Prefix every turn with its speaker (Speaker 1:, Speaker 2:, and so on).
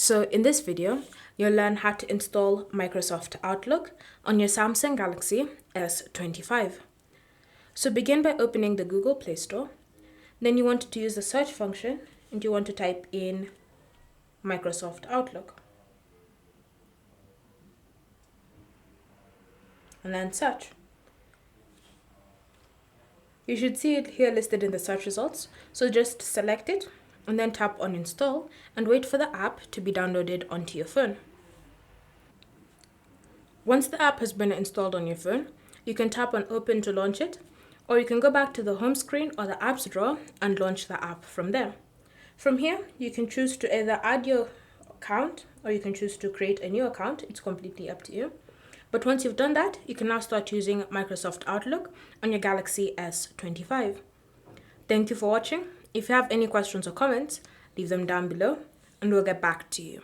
Speaker 1: So in this video, you'll learn how to install Microsoft Outlook on your Samsung Galaxy S25. So begin by opening the Google Play Store. Then you want to use the search function and you want to type in Microsoft Outlook. And then search. You should see it here listed in the search results. So just select it and then tap on install and wait for the app to be downloaded onto your phone. Once the app has been installed on your phone, you can tap on open to launch it, or you can go back to the home screen or the apps drawer and launch the app from there. From here, you can choose to either add your account or you can choose to create a new account. It's completely up to you. But once you've done that, you can now start using Microsoft Outlook on your Galaxy S25. Thank you for watching. If you have any questions or comments, leave them down below and we'll get back to you.